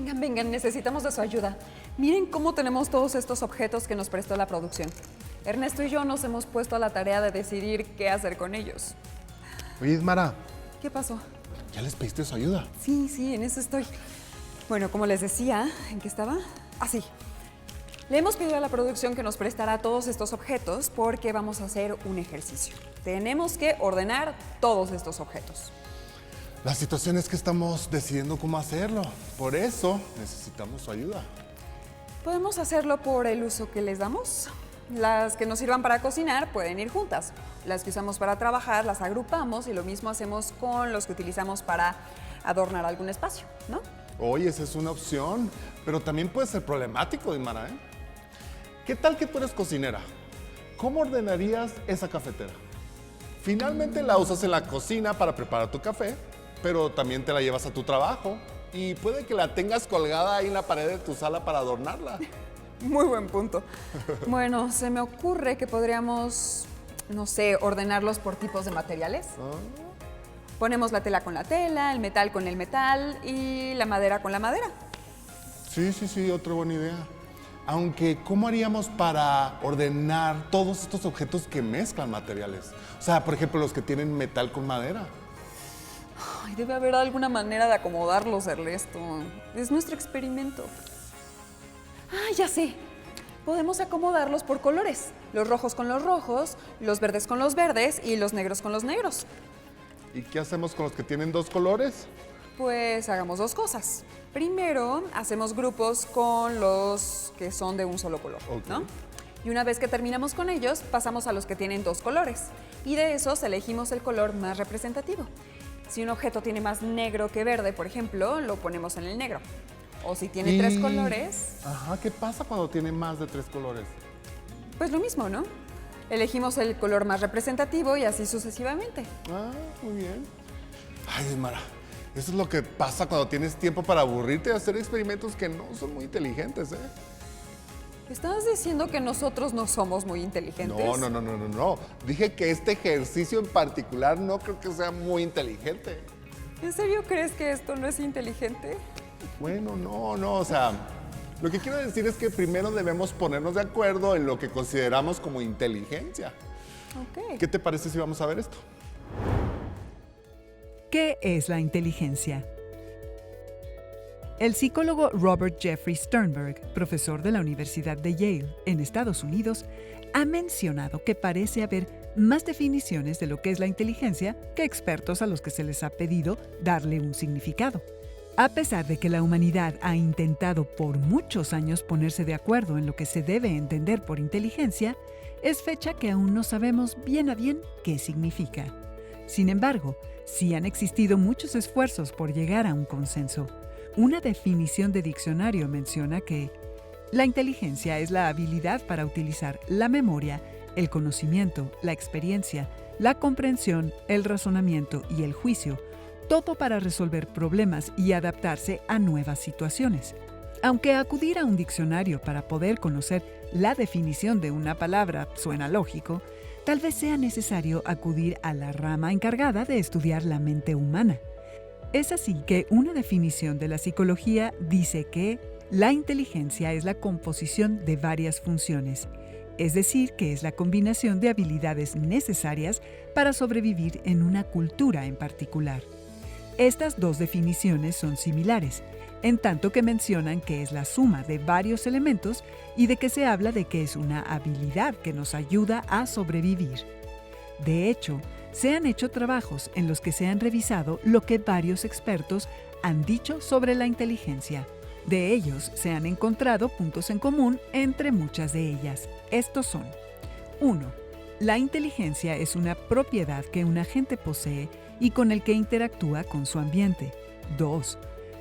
Vengan, vengan, necesitamos de su ayuda. Miren cómo tenemos todos estos objetos que nos prestó la producción. Ernesto y yo nos hemos puesto a la tarea de decidir qué hacer con ellos. Oye, Ismara, ¿Qué pasó? ¿ya les pediste su ayuda? Sí, en eso estoy. Bueno, como les decía, ¿en qué estaba? Sí. Le hemos pedido a la producción que nos prestará todos estos objetos porque vamos a hacer un ejercicio. Tenemos que ordenar todos estos objetos. La situación es que estamos decidiendo cómo hacerlo. Por eso necesitamos su ayuda. Podemos hacerlo por el uso que les damos. Las que nos sirvan para cocinar pueden ir juntas. Las que usamos para trabajar las agrupamos y lo mismo hacemos con los que utilizamos para adornar algún espacio, ¿no? Oye, esa es una opción, pero también puede ser problemático, Ismara, ¿eh? ¿Qué tal que tú eres cocinera? ¿Cómo ordenarías esa cafetera? Finalmente la usas en la cocina para preparar tu café, pero también te la llevas a tu trabajo y puede que la tengas colgada ahí en la pared de tu sala para adornarla. Muy buen punto. Bueno, se me ocurre que podríamos, no sé, ordenarlos por tipos de materiales. Ponemos la tela con la tela, el metal con el metal y la madera con la madera. Sí, otra buena idea. Aunque, ¿cómo haríamos para ordenar todos estos objetos que mezclan materiales? O sea, por ejemplo, los que tienen metal con madera. Ay, debe haber alguna manera de acomodarlos, Ernesto. Es nuestro experimento. Ya sé. Podemos acomodarlos por colores. Los rojos con los rojos, los verdes con los verdes y los negros con los negros. ¿Y qué hacemos con los que tienen dos colores? Pues hagamos dos cosas. Primero, hacemos grupos con los que son de un solo color, ¿no? Y una vez que terminamos con ellos, pasamos a los que tienen dos colores. Y de esos elegimos el color más representativo. Si un objeto tiene más negro que verde, por ejemplo, lo ponemos en el negro. O si tiene tres colores... Ajá, ¿qué pasa cuando tiene más de tres colores? Pues lo mismo, ¿no? Elegimos el color más representativo y así sucesivamente. Muy bien. Ay, Ismara, eso es lo que pasa cuando tienes tiempo para aburrirte y hacer experimentos que no son muy inteligentes, ¿eh? ¿Estás diciendo que nosotros no somos muy inteligentes? No. Dije que este ejercicio en particular no creo que sea muy inteligente. ¿En serio crees que esto no es inteligente? Bueno, no, o sea, lo que quiero decir es que primero debemos ponernos de acuerdo en lo que consideramos como inteligencia. Ok. ¿Qué te parece si vamos a ver esto? ¿Qué es la inteligencia? El psicólogo Robert Jeffrey Sternberg, profesor de la Universidad de Yale, en Estados Unidos, ha mencionado que parece haber más definiciones de lo que es la inteligencia que expertos a los que se les ha pedido darle un significado. A pesar de que la humanidad ha intentado por muchos años ponerse de acuerdo en lo que se debe entender por inteligencia, es fecha que aún no sabemos bien a bien qué significa. Sin embargo, sí han existido muchos esfuerzos por llegar a un consenso. Una definición de diccionario menciona que la inteligencia es la habilidad para utilizar la memoria, el conocimiento, la experiencia, la comprensión, el razonamiento y el juicio, todo para resolver problemas y adaptarse a nuevas situaciones. Aunque acudir a un diccionario para poder conocer la definición de una palabra suena lógico, tal vez sea necesario acudir a la rama encargada de estudiar la mente humana. Es así que una definición de la psicología dice que la inteligencia es la composición de varias funciones, es decir, que es la combinación de habilidades necesarias para sobrevivir en una cultura en particular. Estas dos definiciones son similares, en tanto que mencionan que es la suma de varios elementos y de que se habla de que es una habilidad que nos ayuda a sobrevivir. De hecho, se han hecho trabajos en los que se han revisado lo que varios expertos han dicho sobre la inteligencia. De ellos se han encontrado puntos en común entre muchas de ellas. Estos son: 1. La inteligencia es una propiedad que un agente posee y con el que interactúa con su ambiente. 2.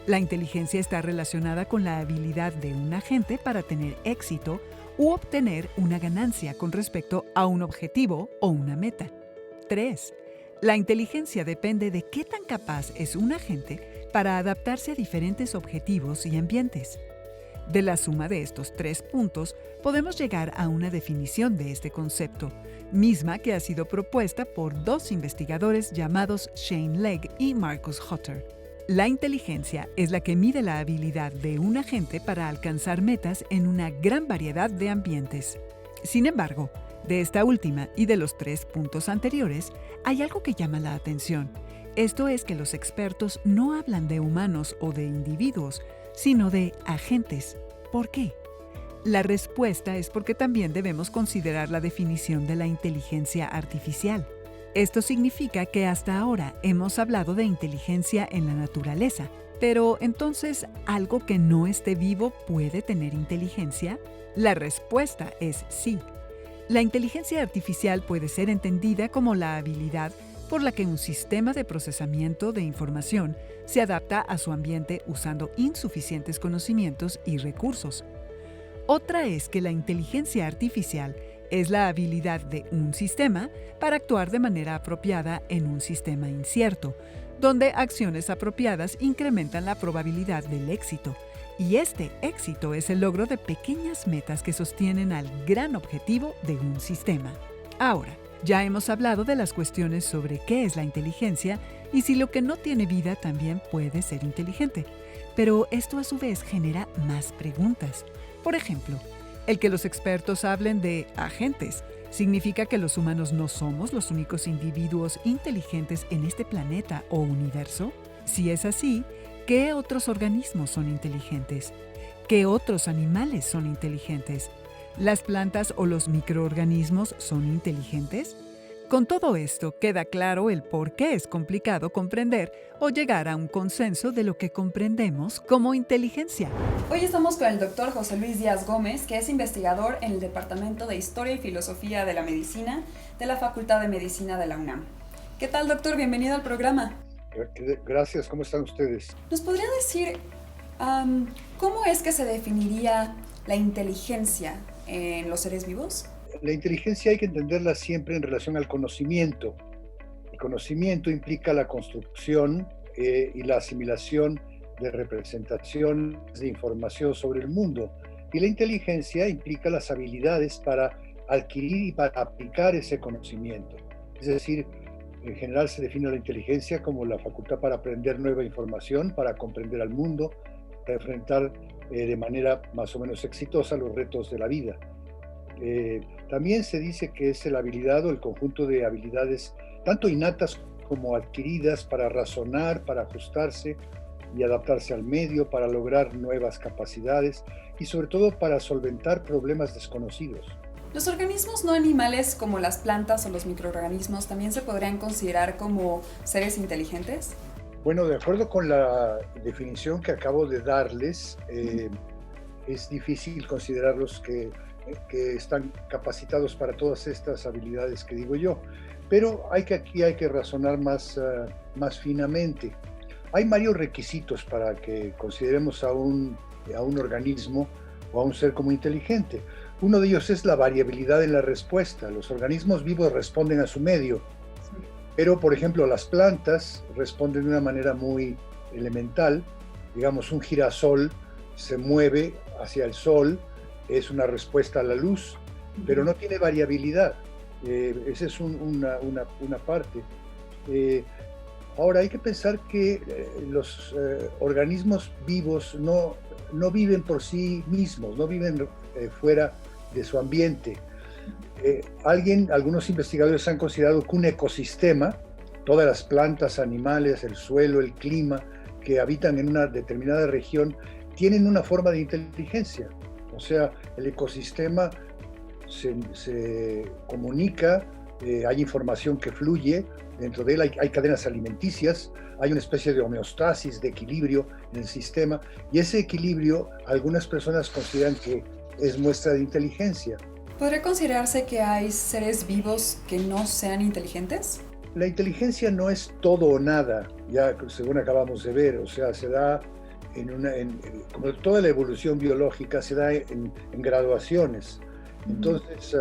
La inteligencia está relacionada con la habilidad de un agente para tener éxito u obtener una ganancia con respecto a un objetivo o una meta. 3. La inteligencia depende de qué tan capaz es un agente para adaptarse a diferentes objetivos y ambientes. De la suma de estos 3 puntos, podemos llegar a una definición de este concepto, misma que ha sido propuesta por 2 investigadores llamados Shane Legg y Marcus Hutter. La inteligencia es la que mide la habilidad de un agente para alcanzar metas en una gran variedad de ambientes. Sin embargo, de esta última y de los 3 puntos anteriores, hay algo que llama la atención. Esto es que los expertos no hablan de humanos o de individuos, sino de agentes. ¿Por qué? La respuesta es porque también debemos considerar la definición de la inteligencia artificial. Esto significa que hasta ahora hemos hablado de inteligencia en la naturaleza, pero entonces, ¿algo que no esté vivo puede tener inteligencia? La respuesta es sí. La inteligencia artificial puede ser entendida como la habilidad por la que un sistema de procesamiento de información se adapta a su ambiente usando insuficientes conocimientos y recursos. Otra es que la inteligencia artificial es la habilidad de un sistema para actuar de manera apropiada en un sistema incierto, donde acciones apropiadas incrementan la probabilidad del éxito. Y este éxito es el logro de pequeñas metas que sostienen al gran objetivo de un sistema. Ahora, ya hemos hablado de las cuestiones sobre qué es la inteligencia y si lo que no tiene vida también puede ser inteligente. Pero esto a su vez genera más preguntas. Por ejemplo, el que los expertos hablen de agentes significa que los humanos no somos los únicos individuos inteligentes en este planeta o universo. Si es así, ¿qué otros organismos son inteligentes? ¿Qué otros animales son inteligentes? ¿Las plantas o los microorganismos son inteligentes? Con todo esto queda claro el por qué es complicado comprender o llegar a un consenso de lo que comprendemos como inteligencia. Hoy estamos con el doctor José Luis Díaz Gómez, que es investigador en el Departamento de Historia y Filosofía de la Medicina de la Facultad de Medicina de la UNAM. ¿Qué tal, doctor? Bienvenido al programa. Gracias, ¿cómo están ustedes? ¿Nos podría decir cómo es que se definiría la inteligencia en los seres vivos? La inteligencia hay que entenderla siempre en relación al conocimiento. El conocimiento implica la construcción y la asimilación de representaciones de información sobre el mundo. Y la inteligencia implica las habilidades para adquirir y para aplicar ese conocimiento. Es decir, en general se define la inteligencia como la facultad para aprender nueva información, para comprender al mundo, para enfrentar de manera más o menos exitosa los retos de la vida. También se dice que es la habilidad o el conjunto de habilidades tanto innatas como adquiridas para razonar, para ajustarse y adaptarse al medio, para lograr nuevas capacidades y sobre todo para solventar problemas desconocidos. ¿Los organismos no animales como las plantas o los microorganismos también se podrían considerar como seres inteligentes? Bueno, de acuerdo con la definición que acabo de darles, es difícil considerarlos que están capacitados para todas estas habilidades que digo yo, pero aquí hay que razonar más finamente. Hay varios requisitos para que consideremos a un organismo o a un ser como inteligente. Uno de ellos es la variabilidad en la respuesta. Los organismos vivos responden a su medio, pero por ejemplo las plantas responden de una manera muy elemental. Digamos, un girasol se mueve hacia el sol, es una respuesta a la luz, pero no tiene variabilidad. Esa es una parte. Ahora, hay que pensar que los organismos vivos no viven por sí mismos, no viven fuera de su ambiente. Algunos investigadores han considerado que un ecosistema, todas las plantas, animales, el suelo, el clima, que habitan en una determinada región, tienen una forma de inteligencia. O sea, el ecosistema se comunica, hay información que fluye, dentro de él hay cadenas alimenticias, hay una especie de homeostasis, de equilibrio en el sistema, y ese equilibrio algunas personas consideran que es muestra de inteligencia. ¿Podría considerarse que hay seres vivos que no sean inteligentes? La inteligencia no es todo o nada, ya según acabamos de ver, o sea, se da como toda la evolución biológica, se da en graduaciones. Entonces,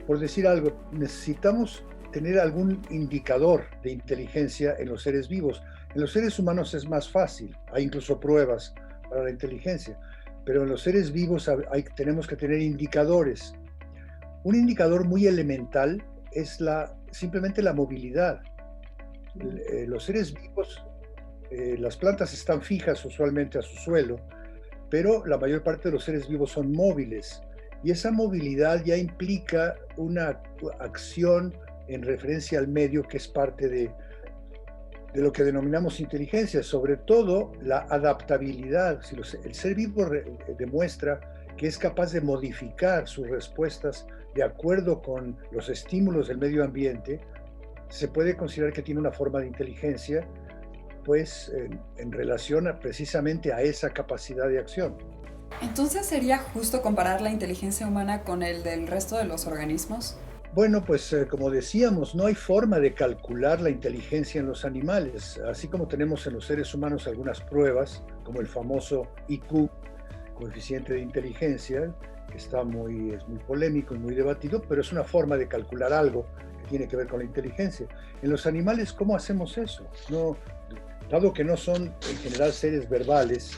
por decir algo, necesitamos tener algún indicador de inteligencia en los seres vivos. En los seres humanos es más fácil, hay incluso pruebas para la inteligencia, pero en los seres vivos tenemos que tener indicadores. Un indicador muy elemental es simplemente la movilidad. Los seres vivos, las plantas están fijas usualmente a su suelo, pero la mayor parte de los seres vivos son móviles. Y esa movilidad ya implica una acción en referencia al medio que es parte de lo que denominamos inteligencia, sobre todo la adaptabilidad. Si el ser vivo demuestra que es capaz de modificar sus respuestas de acuerdo con los estímulos del medio ambiente, se puede considerar que tiene una forma de inteligencia, pues en relación precisamente a esa capacidad de acción. Entonces, ¿sería justo comparar la inteligencia humana con el del resto de los organismos? Bueno, pues como decíamos, no hay forma de calcular la inteligencia en los animales, así como tenemos en los seres humanos algunas pruebas, como el famoso IQ, coeficiente de inteligencia, que es muy polémico y muy debatido, pero es una forma de calcular algo que tiene que ver con la inteligencia. En los animales, ¿cómo hacemos eso? No, dado que no son en general seres verbales,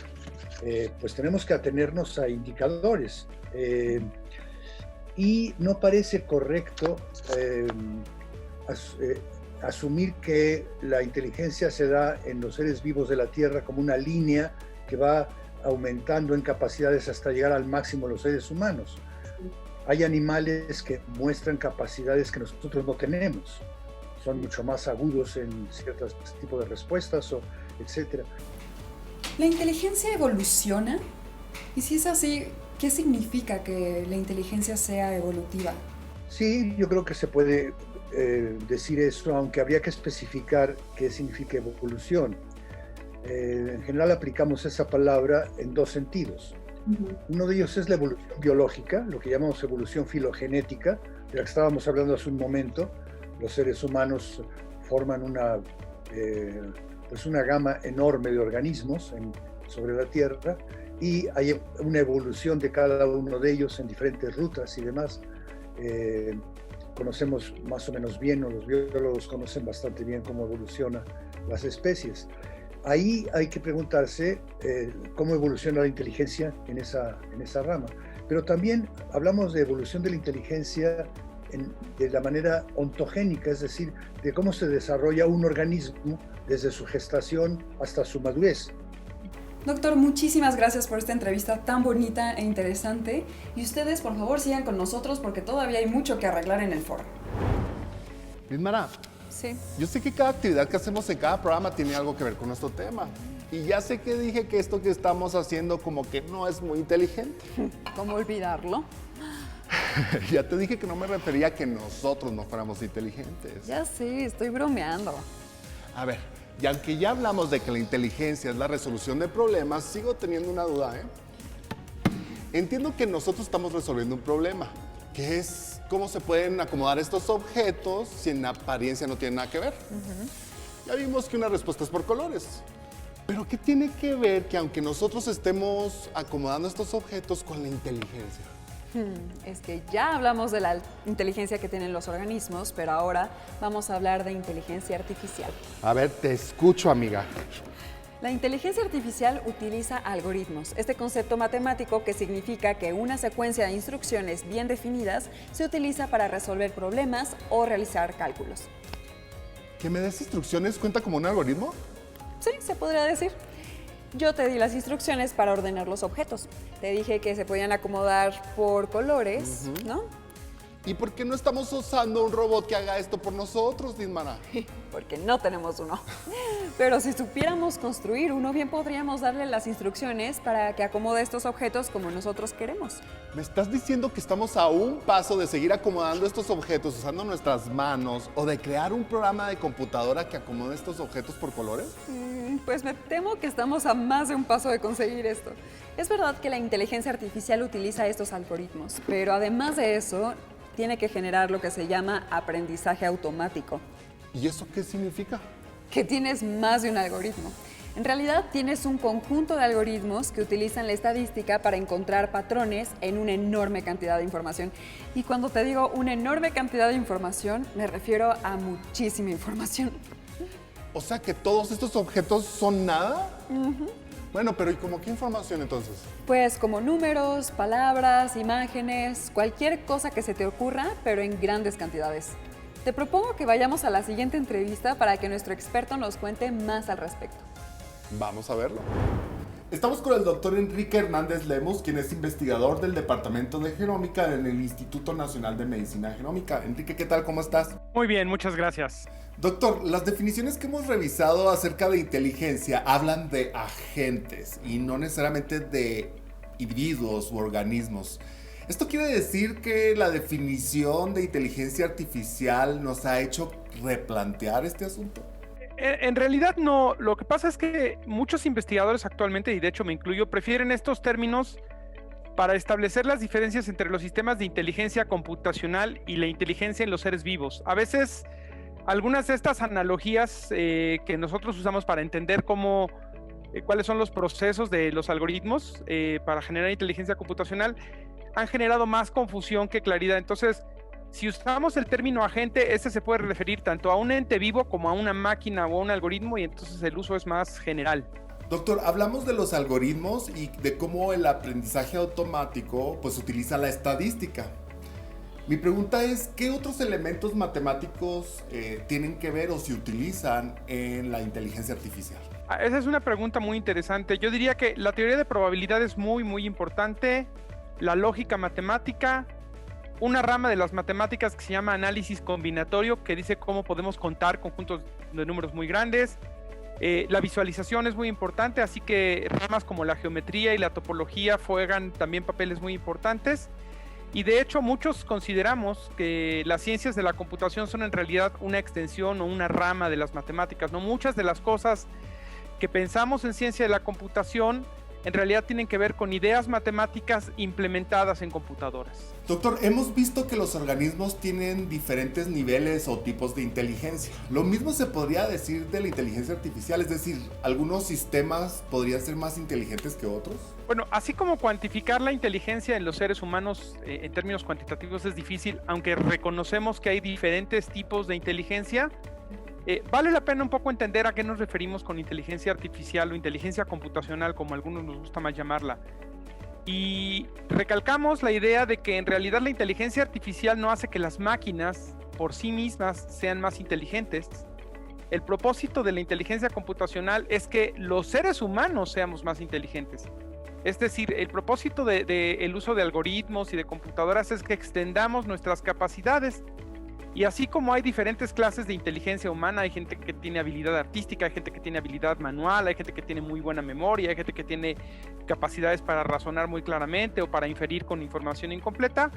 pues tenemos que atenernos a indicadores. Y no parece correcto asumir que la inteligencia se da en los seres vivos de la Tierra como una línea que va aumentando en capacidades hasta llegar al máximo de los seres humanos. Hay animales que muestran capacidades que nosotros no tenemos. Son mucho más agudos en ciertos tipos de respuestas, etc. ¿La inteligencia evoluciona? Y si es así, ¿qué significa que la inteligencia sea evolutiva? Sí, yo creo que se puede decir eso, aunque habría que especificar qué significa evolución. En general aplicamos esa palabra en dos sentidos. Uno de ellos es la evolución biológica, lo que llamamos evolución filogenética, de la que estábamos hablando hace un momento. Los seres humanos forman una gama enorme de organismos sobre la Tierra, y hay una evolución de cada uno de ellos en diferentes rutas y demás. Conocemos más o menos bien, o los biólogos conocen bastante bien cómo evolucionan las especies. Ahí hay que preguntarse cómo evoluciona la inteligencia en esa rama. Pero también hablamos de evolución de la inteligencia de la manera ontogénica, es decir, de cómo se desarrolla un organismo desde su gestación hasta su madurez. Doctor, muchísimas gracias por esta entrevista tan bonita e interesante. Y ustedes, por favor, sigan con nosotros porque todavía hay mucho que arreglar en el foro. Lismara, Sí. yo sé que cada actividad que hacemos en cada programa tiene algo que ver con nuestro tema. Y ya sé que dije que esto que estamos haciendo como que no es muy inteligente. ¿Cómo olvidarlo? Ya te dije que no me refería a que nosotros no fuéramos inteligentes. Ya sí, estoy bromeando. A ver, y aunque ya hablamos de que la inteligencia es la resolución de problemas, sigo teniendo una duda, ¿eh? Entiendo que nosotros estamos resolviendo un problema, que es cómo se pueden acomodar estos objetos si en apariencia no tienen nada que ver. Ya vimos que una respuesta es por colores. Pero ¿qué tiene que ver que aunque nosotros estemos acomodando estos objetos con la inteligencia? Es que ya hablamos de la inteligencia que tienen los organismos, pero ahora vamos a hablar de inteligencia artificial. A ver, te escucho, amiga. La inteligencia artificial utiliza algoritmos, este concepto matemático que significa que una secuencia de instrucciones bien definidas se utiliza para resolver problemas o realizar cálculos. ¿Que me des instrucciones cuenta como un algoritmo? Sí, se podría decir. Yo te di las instrucciones para ordenar los objetos. Te dije que se podían acomodar por colores, ¿no? ¿Y por qué no estamos usando un robot que haga esto por nosotros, Lismara? Porque no tenemos uno. Pero si supiéramos construir uno, bien podríamos darle las instrucciones para que acomode estos objetos como nosotros queremos. ¿Me estás diciendo que estamos a un paso de seguir acomodando estos objetos usando nuestras manos o de crear un programa de computadora que acomode estos objetos por colores? Pues me temo que estamos a más de un paso de conseguir esto. Es verdad que la inteligencia artificial utiliza estos algoritmos, pero además de eso, tiene que generar lo que se llama aprendizaje automático. ¿Y eso qué significa? Que tienes más de un algoritmo. En realidad tienes un conjunto de algoritmos que utilizan la estadística para encontrar patrones en una enorme cantidad de información. Y cuando te digo una enorme cantidad de información, me refiero a muchísima información. O sea que todos estos objetos son nada. Bueno, pero ¿y cómo qué información entonces? Pues como números, palabras, imágenes, cualquier cosa que se te ocurra, pero en grandes cantidades. Te propongo que vayamos a la siguiente entrevista para que nuestro experto nos cuente más al respecto. Vamos a verlo. Estamos con el doctor Enrique Hernández Lemus, quien es investigador del Departamento de Genómica en el Instituto Nacional de Medicina Genómica. Enrique, ¿qué tal? ¿Cómo estás? Muy bien, muchas gracias. Doctor, las definiciones que hemos revisado acerca de inteligencia hablan de agentes y no necesariamente de individuos u organismos. ¿Esto quiere decir que la definición de inteligencia artificial nos ha hecho replantear este asunto? En realidad no, lo que pasa es que muchos investigadores actualmente, y de hecho me incluyo, prefieren estos términos para establecer las diferencias entre los sistemas de inteligencia computacional y la inteligencia en los seres vivos. A veces, algunas de estas analogías que nosotros usamos para entender cuáles son los procesos de los algoritmos para generar inteligencia computacional han generado más confusión que claridad. Entonces, si usamos el término agente, este se puede referir tanto a un ente vivo como a una máquina o a un algoritmo, y entonces el uso es más general. Doctor, hablamos de los algoritmos y de cómo el aprendizaje automático pues utiliza la estadística. Mi pregunta es, ¿qué otros elementos matemáticos tienen que ver o se utilizan en la inteligencia artificial? Esa es una pregunta muy interesante. Yo diría que la teoría de probabilidad es muy, muy importante, la lógica matemática, una rama de las matemáticas que se llama análisis combinatorio, que dice cómo podemos contar conjuntos de números muy grandes. La visualización es muy importante, así que ramas como la geometría y la topología juegan también papeles muy importantes. Y de hecho muchos consideramos que las ciencias de la computación son en realidad una extensión o una rama de las matemáticas, ¿no? Muchas de las cosas que pensamos en ciencia de la computación en realidad tienen que ver con ideas matemáticas implementadas en computadoras. Doctor, hemos visto que los organismos tienen diferentes niveles o tipos de inteligencia. Lo mismo se podría decir de la inteligencia artificial, es decir, ¿algunos sistemas podrían ser más inteligentes que otros? Bueno, así como cuantificar la inteligencia en los seres humanos en términos cuantitativos es difícil, aunque reconocemos que hay diferentes tipos de inteligencia, vale la pena un poco entender a qué nos referimos con inteligencia artificial o inteligencia computacional, como a algunos nos gusta más llamarla. Y recalcamos la idea de que en realidad la inteligencia artificial no hace que las máquinas por sí mismas sean más inteligentes. El propósito de la inteligencia computacional es que los seres humanos seamos más inteligentes. Es decir, el propósito del uso de algoritmos y de computadoras es que extendamos nuestras capacidades. Y así como hay diferentes clases de inteligencia humana, hay gente que tiene habilidad artística, hay gente que tiene habilidad manual, hay gente que tiene muy buena memoria, hay gente que tiene capacidades para razonar muy claramente o para inferir con información incompleta.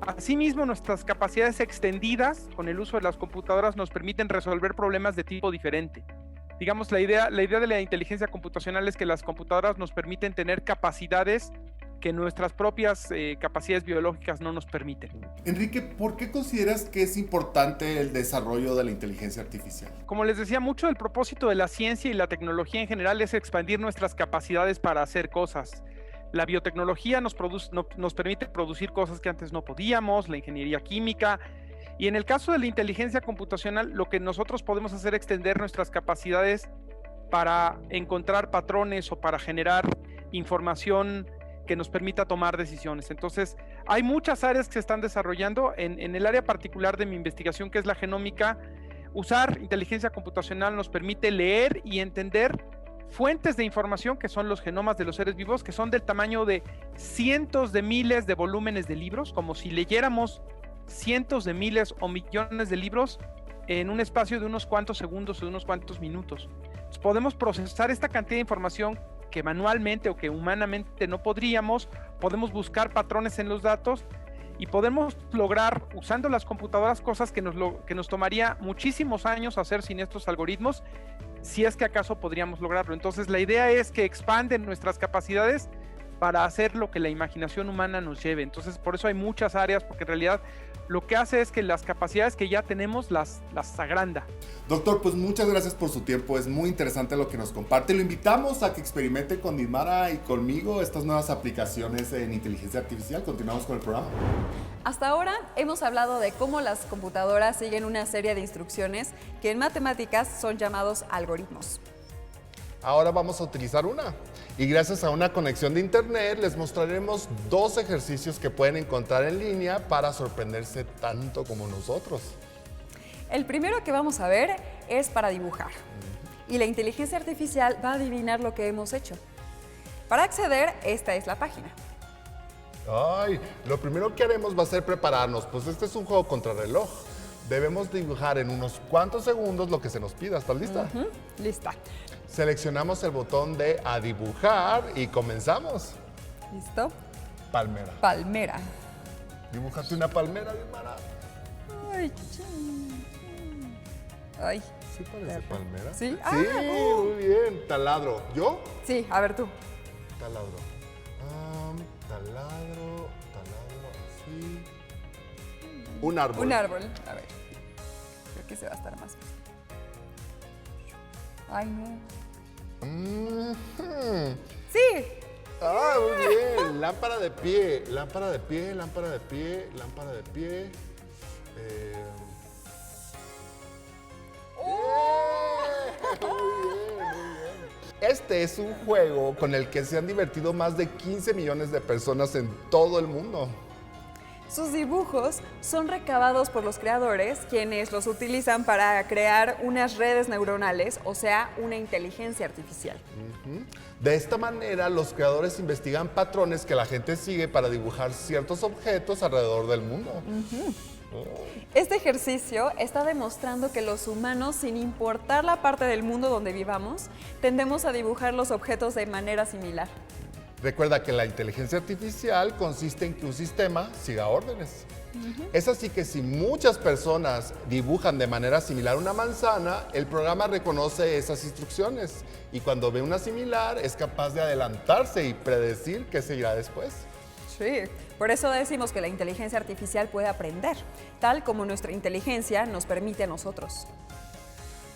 Asimismo, nuestras capacidades extendidas con el uso de las computadoras nos permiten resolver problemas de tipo diferente. Digamos, la idea de la inteligencia computacional es que las computadoras nos permiten tener capacidades que nuestras propias capacidades biológicas no nos permiten. Enrique, ¿por qué consideras que es importante el desarrollo de la inteligencia artificial? Como les decía, mucho del propósito de la ciencia y la tecnología en general es expandir nuestras capacidades para hacer cosas. La biotecnología nos permite producir cosas que antes no podíamos, la ingeniería química, y en el caso de la inteligencia computacional, lo que nosotros podemos hacer es extender nuestras capacidades para encontrar patrones o para generar información que nos permita tomar decisiones. Entonces, hay muchas áreas que se están desarrollando. En el área particular de mi investigación, que es la genómica, usar inteligencia computacional nos permite leer y entender fuentes de información que son los genomas de los seres vivos, que son del tamaño de cientos de miles de volúmenes de libros, como si leyéramos cientos de miles o millones de libros en un espacio de unos cuantos segundos o de unos cuantos minutos. Entonces, podemos procesar esta cantidad de información que manualmente o que humanamente no podríamos, podemos buscar patrones en los datos y podemos lograr, usando las computadoras, cosas que nos tomaría muchísimos años hacer sin estos algoritmos, si es que acaso podríamos lograrlo. Entonces, la idea es que expanden nuestras capacidades para hacer lo que la imaginación humana nos lleve. Entonces, por eso hay muchas áreas, porque en realidad lo que hace es que las capacidades que ya tenemos las agranda. Doctor, pues muchas gracias por su tiempo, es muy interesante lo que nos comparte. Lo invitamos a que experimente con Dimara y conmigo estas nuevas aplicaciones en inteligencia artificial. Continuamos con el programa. Hasta ahora hemos hablado de cómo las computadoras siguen una serie de instrucciones que en matemáticas son llamados algoritmos. Ahora vamos a utilizar una. Y gracias a una conexión de internet les mostraremos 2 ejercicios que pueden encontrar en línea para sorprenderse tanto como nosotros. El primero que vamos a ver es para dibujar. Y la inteligencia artificial va a adivinar lo que hemos hecho. Para acceder, esta es la página. Ay, lo primero que haremos va a ser prepararnos, pues este es un juego contrarreloj. Debemos dibujar en unos cuantos segundos lo que se nos pida. ¿Estás lista? Lista. Seleccionamos el botón de a dibujar y comenzamos. ¿Listo? Palmera. Palmera. Dibújate una palmera, Mara. Ay, ay. ¿Sí parece palmera? ¿Sí? Sí, Ah, muy bien. Taladro. ¿Yo? Sí, a ver tú. Taladro. Taladro, así. Un árbol. Un árbol. A ver. Creo que se va a estar más. Ay, no. Sí. Ah, muy bien. Lámpara de pie, lámpara de pie, lámpara de pie, lámpara de pie. Muy bien, muy bien. Este es un juego con el que se han divertido más de 15 millones de personas en todo el mundo. Sus dibujos son recabados por los creadores, quienes los utilizan para crear unas redes neuronales, o sea, una inteligencia artificial. De esta manera, los creadores investigan patrones que la gente sigue para dibujar ciertos objetos alrededor del mundo. Este ejercicio está demostrando que los humanos, sin importar la parte del mundo donde vivamos, tendemos a dibujar los objetos de manera similar. Recuerda que la inteligencia artificial consiste en que un sistema siga órdenes. Es así que si muchas personas dibujan de manera similar una manzana, el programa reconoce esas instrucciones y cuando ve una similar es capaz de adelantarse y predecir qué seguirá después. Sí, por eso decimos que la inteligencia artificial puede aprender, tal como nuestra inteligencia nos permite a nosotros.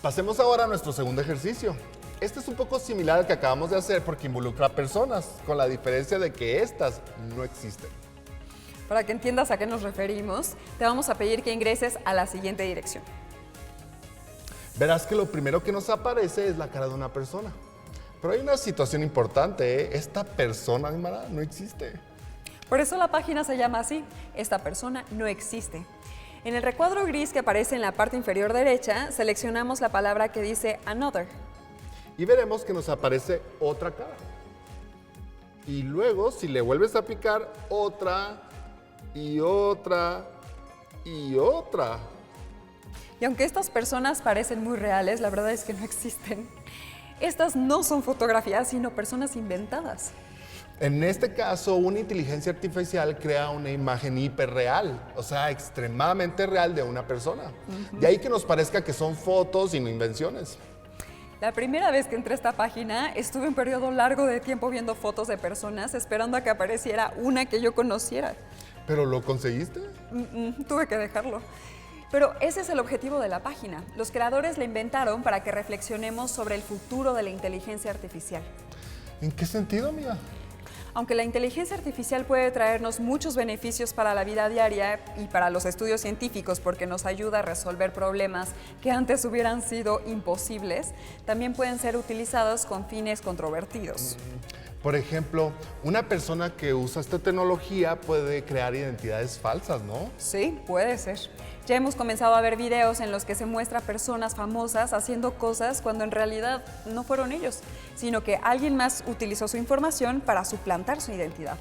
Pasemos ahora a nuestro segundo ejercicio. Este es un poco similar al que acabamos de hacer porque involucra a personas, con la diferencia de que estas no existen. Para que entiendas a qué nos referimos, te vamos a pedir que ingreses a la siguiente dirección. Verás que lo primero que nos aparece es la cara de una persona. Pero hay una situación importante, ¿eh? Esta persona, Mara, no existe. Por eso la página se llama así, esta persona no existe. En el recuadro gris que aparece en la parte inferior derecha, seleccionamos la palabra que dice another. Y veremos que nos aparece otra cara. Y luego, si le vuelves a picar, otra, y otra, y otra. Y aunque estas personas parecen muy reales, la verdad es que no existen. Estas no son fotografías, sino personas inventadas. En este caso, una inteligencia artificial crea una imagen hiperreal, o sea, extremadamente real de una persona. De ahí que nos parezca que son fotos y no invenciones. La primera vez que entré a esta página, estuve un periodo largo de tiempo viendo fotos de personas, esperando a que apareciera una que yo conociera. ¿Pero lo conseguiste? Tuve que dejarlo. Pero ese es el objetivo de la página. Los creadores la inventaron para que reflexionemos sobre el futuro de la inteligencia artificial. ¿En qué sentido, amiga? Aunque la inteligencia artificial puede traernos muchos beneficios para la vida diaria y para los estudios científicos porque nos ayuda a resolver problemas que antes hubieran sido imposibles, también pueden ser utilizados con fines controvertidos. Por ejemplo, una persona que usa esta tecnología puede crear identidades falsas, ¿no? Sí, puede ser. Ya hemos comenzado a ver videos en los que se muestra personas famosas haciendo cosas cuando en realidad no fueron ellos, sino que alguien más utilizó su información para suplantar su identidad.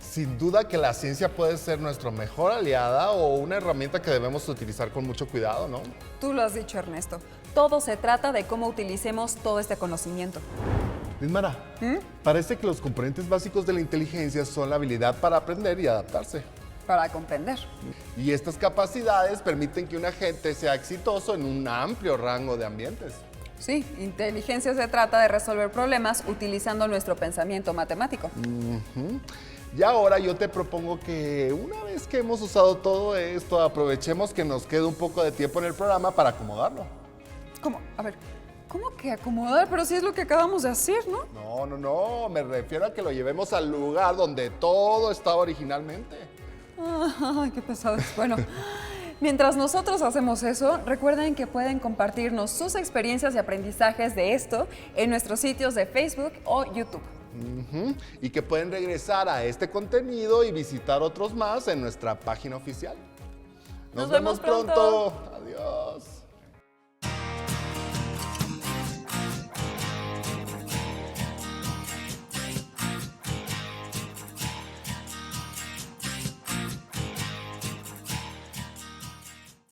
Sin duda que la ciencia puede ser nuestra mejor aliada o una herramienta que debemos utilizar con mucho cuidado, ¿no? Tú lo has dicho, Ernesto. Todo se trata de cómo utilicemos todo este conocimiento. Lismara, parece que los componentes básicos de la inteligencia son la habilidad para aprender y adaptarse. Para comprender. Y estas capacidades permiten que un agente sea exitoso en un amplio rango de ambientes. Sí, inteligencia se trata de resolver problemas utilizando nuestro pensamiento matemático. Y ahora yo te propongo que una vez que hemos usado todo esto, aprovechemos que nos quede un poco de tiempo en el programa para acomodarlo. ¿Cómo? A ver, ¿cómo que acomodar? Pero si es lo que acabamos de hacer, ¿no? No, me refiero a que lo llevemos al lugar donde todo estaba originalmente. Ay, qué pesado. Bueno, mientras nosotros hacemos eso, recuerden que pueden compartirnos sus experiencias y aprendizajes de esto en nuestros sitios de Facebook o YouTube. Y que pueden regresar a este contenido y visitar otros más en nuestra página oficial. Nos vemos pronto. Adiós.